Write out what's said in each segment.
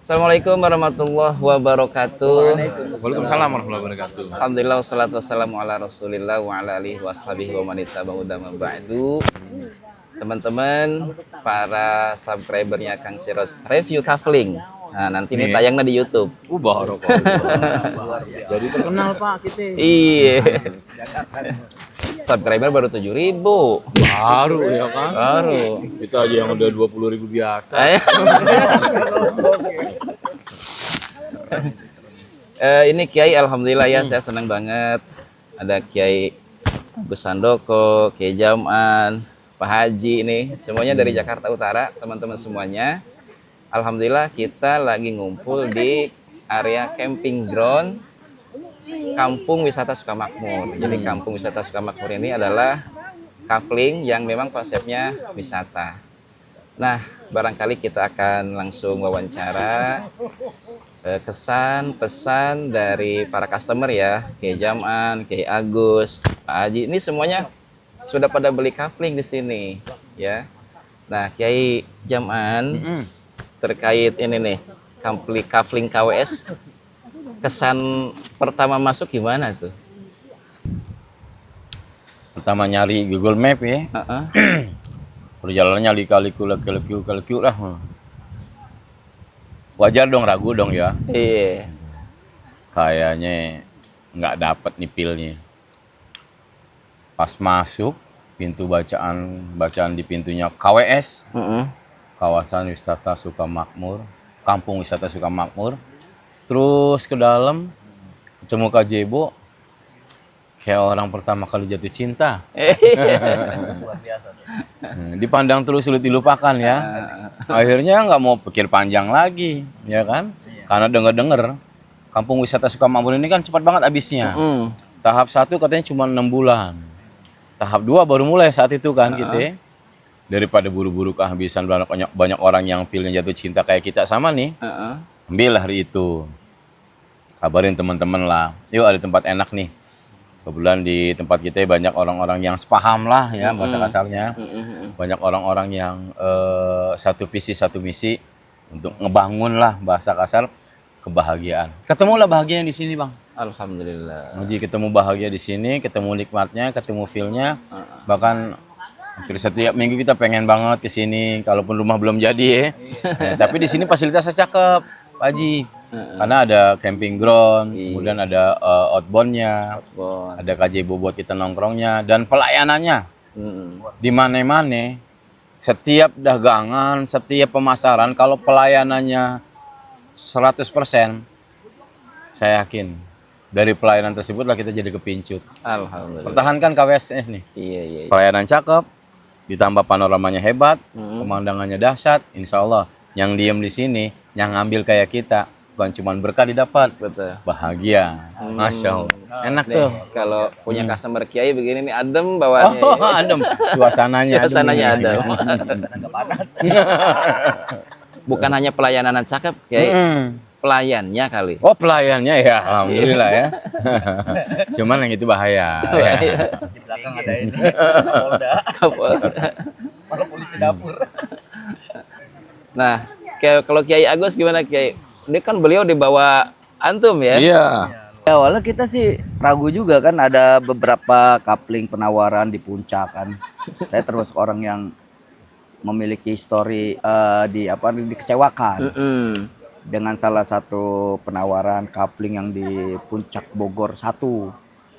Assalamualaikum warahmatullahi wabarakatuh. Waalaikumsalam warahmatullahi wabarakatuh. Alhamdulillah wassalatu wassalamu ala Rasulillah wa ala alihi washabihi wa man ittaba'ahu ma ba'du. Teman-teman, para subscribernya Kang Siros review kafling. Nah, nanti ini tayangnya di YouTube. Jadi terkenal Pak kita. Iya. Subscriber baru 7.000. Baru ya kan? Baru. Kita aja yang udah 20.000 biasa. Ini Kiai, alhamdulillah ya, saya senang banget. Ada Kiai Agus Sandoko, Kiai Jaman, Pak Haji ini, semuanya dari Jakarta Utara, teman-teman semuanya. Alhamdulillah kita lagi ngumpul di area camping ground Kampung Wisata Sukamakmur. Jadi Kampung Wisata Sukamakmur ini adalah kafling yang memang konsepnya wisata. Nah, barangkali kita akan langsung wawancara kesan pesan dari para customer ya, Kiai Jaman, Kiai Agus, Pak Haji. Ini semuanya sudah pada beli kafling di sini ya. Nah, Kiai Jaman terkait ini nih, kafling KWS, kesan pertama masuk gimana tuh? Pertama nyari Google Map ya. Perjalanannya lika-liku lah. Wajar dong, ragu dong ya. Iya. Kayaknya nggak dapet nih pilnya. Pas masuk pintu bacaan di pintunya KWS, Kawasan Wisata Sukamakmur, Kampung Wisata Sukamakmur. Terus ke dalam ketemu Kak Jebo, kayak orang pertama kali jatuh cinta. Luar biasa tuh. Dipandang terus sulit dilupakan ya. Akhirnya nggak mau pikir panjang lagi, ya kan? Karena denger-denger Kampung Wisata Sukamakmur ini kan cepat banget habisnya. Tahap 1 katanya cuma 6 bulan. Tahap 2 baru mulai saat itu kan gitu ya. Daripada buru-buru kehabisan banyak orang yang pilih jatuh cinta kayak kita sama nih. Ambil hari itu. Kabarin teman-teman lah. Yuk ada tempat enak nih. Kebetulan di tempat kita banyak orang-orang yang sepaham lah ya bahasa kasarnya. Banyak orang-orang yang satu visi satu misi untuk ngebangun lah bahasa kasar kebahagiaan. Ketemulah bahagia di sini, Bang. Alhamdulillah. Jadi ketemu bahagia di sini, ketemu nikmatnya, ketemu feel-nya. Bahkan hampir setiap minggu kita pengen banget ke sini, kalaupun rumah belum jadi ya. Tapi di sini fasilitasnya cakep, Pak Haji. Karena ada camping ground, kemudian ada outbound-nya, ada KJBO buat kita nongkrongnya, dan pelayanannya di mana-mana. Setiap dagangan, setiap pemasaran, kalau pelayanannya 100%, saya yakin dari pelayanan tersebutlah kita jadi kepincut. Alhamdulillah. Pertahankan KWS nih. Iya. Pelayanan cakep, ditambah panoramanya hebat, pemandangannya dahsyat. Insya Allah yang diem di sini, yang ngambil kayak kita, bukan cuma berkah didapat, bahagia. Masya Allah. Enak Nih, tuh. kalau punya customer Kiai begini nih, adem bawaannya. Oh, adem. Suasananya Suasananya adem. Agak panas. Bukan hanya pelayanan yang cakep, Kiai. Pelayannya kali. Oh, pelayannya ya, alhamdulillah ya. Cuman yang itu bahaya. Ya. Di belakang ada ini. Polda. Malah polisi dapur. Nah, kalau Kiai Agus gimana, Kiai? Ini kan beliau dibawa antum ya? Iya. Awalnya kita sih ragu juga kan, ada beberapa coupling penawaran di puncak kan. Saya termasuk orang yang memiliki histori dikecewakan dengan salah satu penawaran coupling yang di puncak Bogor 1.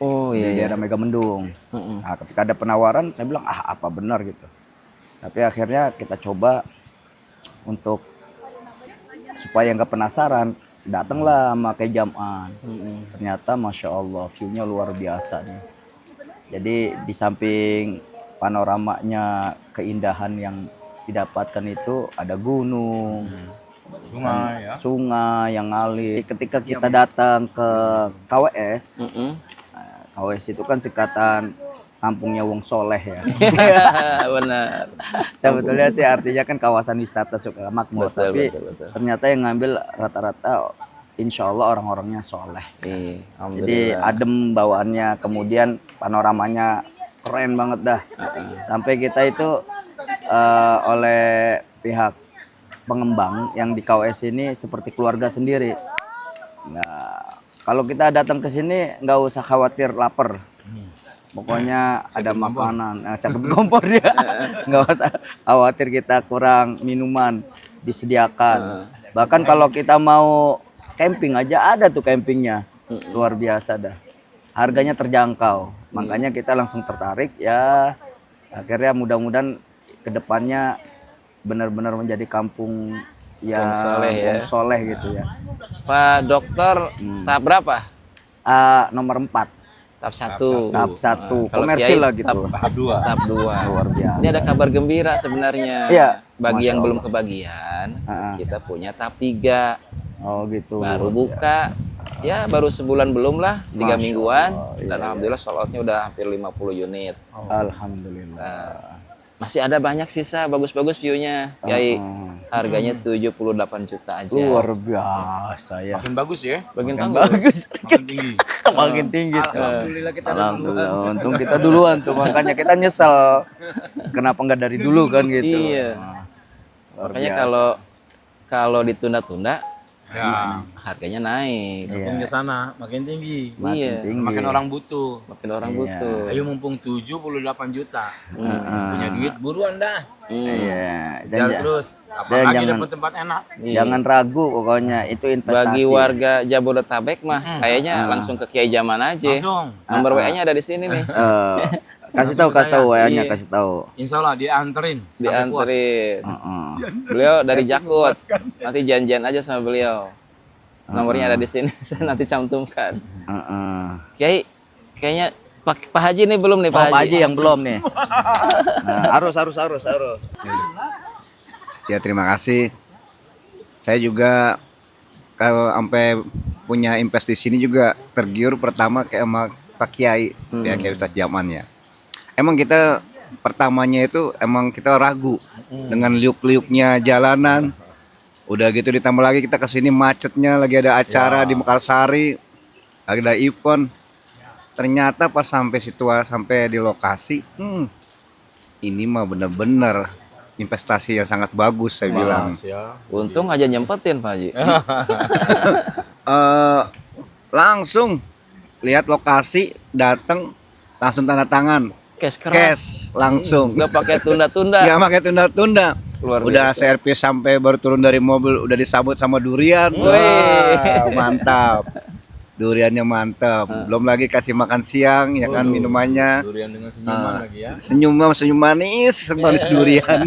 Oh Di iya. daerah Megamendung. Nah, ketika ada penawaran saya bilang apa benar gitu. Tapi akhirnya kita coba untuk supaya nggak penasaran, datanglah sama Kiai Jaman. Ternyata Masya Allah view-nya luar biasa nih. Jadi di samping panoramanya, keindahan yang didapatkan itu ada gunung, sungai yang ngalir. Ketika kita datang ke KWS, KWS itu kan singkatan kampungnya Wong Soleh ya. Benar. Sebetulnya sih artinya kan kawasan wisata Sukamakmur, Betul, tapi betul. ternyata yang ngambil rata-rata insya Allah orang-orangnya soleh. Iya, Jadi adem bawaannya, kemudian panoramanya keren banget dah. Sampai kita itu oleh pihak pengembang yang di KWS ini seperti keluarga sendiri. Nah, kalau kita datang ke sini nggak usah khawatir lapar. Pokoknya ada makanan, sakit kompor dia. Nggak usah khawatir kita kurang minuman disediakan. Bahkan kalau kita mau camping aja ada tuh campingnya, luar biasa dah. Harganya terjangkau, makanya kita langsung tertarik ya. Akhirnya mudah-mudahan kedepannya benar-benar menjadi kampung yang soleh gitu ya. Pak Dokter, tahap berapa? Nomor 4. Tahap 1. Tahap 1 Kalau komersil Kiai, lah gitu. Tahap 2. Tahap 2. Luar biasa. Ini ada kabar gembira sebenarnya. Iya. Bagi Masya yang belum Allah. kebagian, kita punya tahap 3. Oh gitu. Baru buka. Ya baru sebulan belum lah, 3 Masya mingguan. Allah, Dan alhamdulillah sold out-nya udah hampir 50 unit. Alhamdulillah. Masih ada banyak sisa bagus-bagus view-nya. Kiai, harganya 78 juta aja. Luar biasa ya. Makin bagus ya. Bagian Bagus. Makin tinggi. Makin tinggi. Alhamdulillah kita Alhamdulillah. Untung kita duluan tuh, makanya kita nyesel. Kenapa nggak dari dulu kan gitu. Iya. Luar Makanya biasa. kalau ditunda-tunda, Ya. harganya naik. Makin ke sana makin tinggi. Iya. Tinggi. Makin orang butuh. Makin orang butuh. Ayo mumpung 78 juta. Punya duit buruan dah. Iya. Jalan Dan terus. dan Apalagi jangan- dapat tempat enak. jangan ragu pokoknya itu investasi. Bagi warga Jabodetabek mah kayaknya langsung ke Kiai Zaman aja. Langsung. Nomor WA-nya ada di sini nih. Kasih tahu WA-nya, kasih tahu. Insya Allah dianterin. sampai puas. Dianterin. Heeh. Beliau dari Jakut. Nanti janjian aja sama beliau. Nomornya ada di sini. Saya nanti cantumkan. Heeh. Kiai, kayaknya Pak Haji nih belum nih Pak Pak Haji yang belum nih. Nah, harus. Ya terima kasih. Saya juga kalau sampai punya invest di sini juga tergiur pertama kayak sama Pak Kiai, ya kayak Ustadz Jaman ya. Emang kita pertamanya itu emang kita ragu dengan liuk-liuknya jalanan. Udah gitu ditambah lagi kita kesini macetnya, lagi ada acara di Mekarsari, lagi ada event. Ternyata pas sampai di lokasi, ini mah bener-bener investasi yang sangat bagus saya bilang. Untung aja nyempetin Pak Haji. Langsung lihat lokasi, datang langsung tanda tangan, Cash keras. cash langsung. Nggak pakai tunda-tunda. Nggak pakai tunda-tunda. Luar Udah biasa. servis sampai baru turun dari mobil udah disambut sama durian. Wah, mantap. Duriannya mantap. Belum lagi kasih makan siang ya kan minumannya. Durian dengan senyuman lagi ya. Senyum manis, manis durian.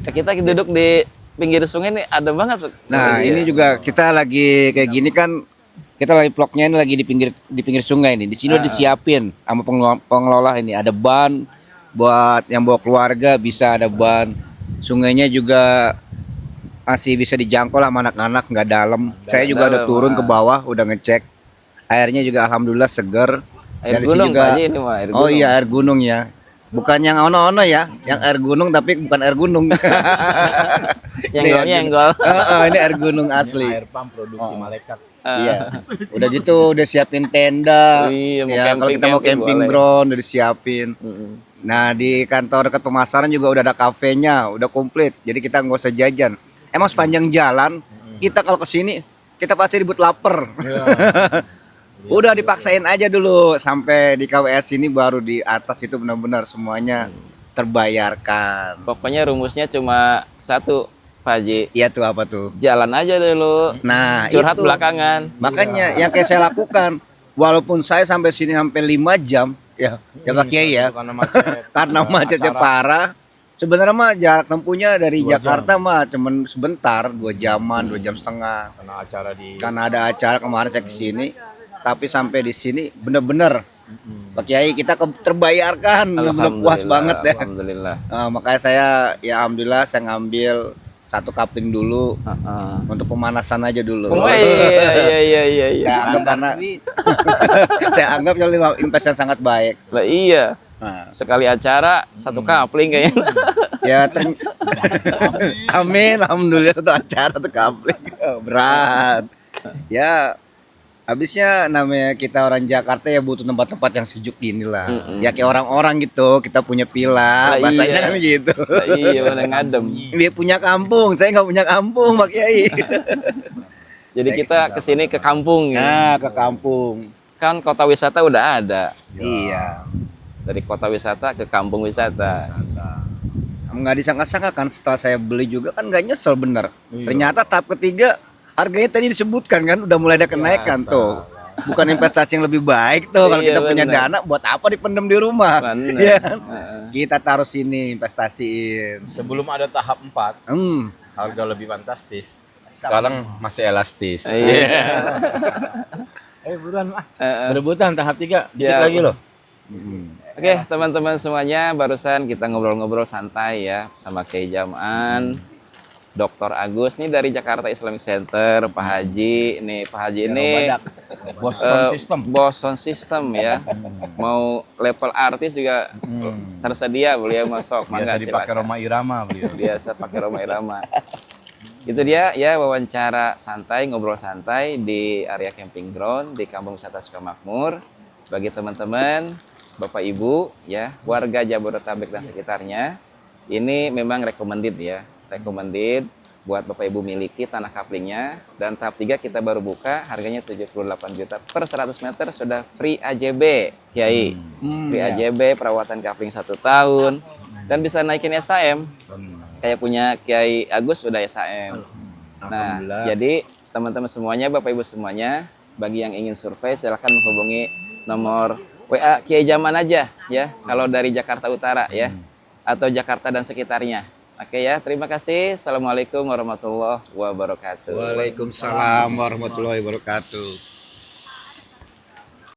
Kita duduk di pinggir sungai nih ada banget tuh. Nah, ini juga kita lagi kayak gini kan, kita lagi vlognya ini lagi di pinggir sungai nih. Di sini udah disiapin sama pengelola ini ada ban buat yang bawa keluarga, bisa ada ban. Sungainya juga masih bisa dijangkau lah sama anak-anak, nggak dalam. Saya juga udah turun ke bawah, udah ngecek. Airnya juga alhamdulillah seger. Air Dan di sini gunung juga- Pak Haji ini mah air gunung. Oh iya, air gunung ya. Bukan yang ono-ono ya, yang air gunung tapi bukan air gunung. Yenggolnya yenggol. Ini air gunung asli. Air pump produksi malaikat. Iya. Udah gitu udah siapin tenda. Iya, mau Ya, kalau camping- kita mau camping camping boleh. ground udah disiapin. Nah, di kantor dekat pemasaran juga udah ada kafenya, udah komplit. Jadi kita nggak usah jajan. Emang sepanjang jalan kita kalau kesini kita pasti ribut lapar. Udah dipaksain aja dulu sampai di KWS ini baru di atas itu benar-benar semuanya terbayarkan. Pokoknya rumusnya cuma satu Pak Haji. Iya tuh apa tuh? Jalan aja dulu. Nah, Curhat itu. belakangan. Makanya yang kayak saya lakukan, walaupun saya sampai sini sampai 5 jam, ya jaga Kiai ya, Karena macet. karena macetnya parah. Sebenarnya mah jarak tempuhnya dari Jakarta mah cuman sebentar, 2 jaman, 2 jam setengah. Karena acara di Karena ada acara kemarin saya kesini, tapi sampai di sini bener-bener Pak Kiai kita terbayarkan, bener-bener puas banget ya. Alhamdulillah. Makanya saya ya alhamdulillah saya ngambil 1 kapling dulu untuk pemanasan aja dulu. Oh iya. Saya anggap karena saya anggap investasi sangat baik. Lah iya. Nah, Sekali acara 1 kapling kayaknya. ya amin, alhamdulillah 1 acara 1 kapling. Berat. Ya Habisnya namanya kita orang Jakarta ya butuh tempat-tempat yang sejuk gini lah. Ya kayak orang-orang gitu, kita punya villa, Lah bahasanya iya. kan gitu. Nah, iya mana ngadem. Dia punya kampung, saya nggak punya kampung, Pak Kiai. Jadi kita kesini ke kampung ya. Nah, ke kampung. Kan kota wisata udah ada. Iya. Dari kota wisata ke kampung wisata. Nggak disangka-sangka kan setelah saya beli juga kan nggak nyesel bener. Ternyata tahap ketiga harganya tadi disebutkan kan udah mulai ada kenaikan tuh. Bukan investasi yang lebih baik tuh kalau Iya, kita punya bener. dana buat apa dipendam di rumah? Bener. Iya kan? Kita taruh sini investasiin. Sebelum ada tahap 4, harga lebih fantastis. Sekarang masih elastis. Iya. Buruan, berebutan tahap 3 sedikit Siap. lagi loh. Oke, teman-teman semuanya, barusan kita ngobrol-ngobrol santai ya sama Kiai Jam'an, Dr. Agus nih dari Jakarta Islamic Center, Pak Haji. Nih Pak Haji ini Bos sound system. bos sound system ya. Mau level artis juga tersedia, beliau masuk. Mangga Biasa dipakai silakan. Roma Irama beliau. Biasa pakai Roma Irama. Itu dia ya wawancara santai, ngobrol santai di area camping ground di Kampung Wisata Sukamakmur. Bagi teman-teman, Bapak Ibu ya, warga Jabodetabek dan sekitarnya, ini memang recommended ya. Recommended buat Bapak Ibu miliki tanah kaplingnya, dan tahap 3 kita baru buka, harganya 78 juta per 100 meter, sudah free AJB Kiai. Free AJB, perawatan kapling 1 tahun, dan bisa naikin SAM. Kayak punya Kiai Agus sudah SAM. Nah, jadi teman-teman semuanya, Bapak Ibu semuanya, bagi yang ingin survei silahkan menghubungi nomor WA Kiai Jam'an aja ya, kalau dari Jakarta Utara ya, atau Jakarta dan sekitarnya. Oke ya, terima kasih. Assalamualaikum warahmatullahi wabarakatuh. Waalaikumsalam warahmatullahi wabarakatuh.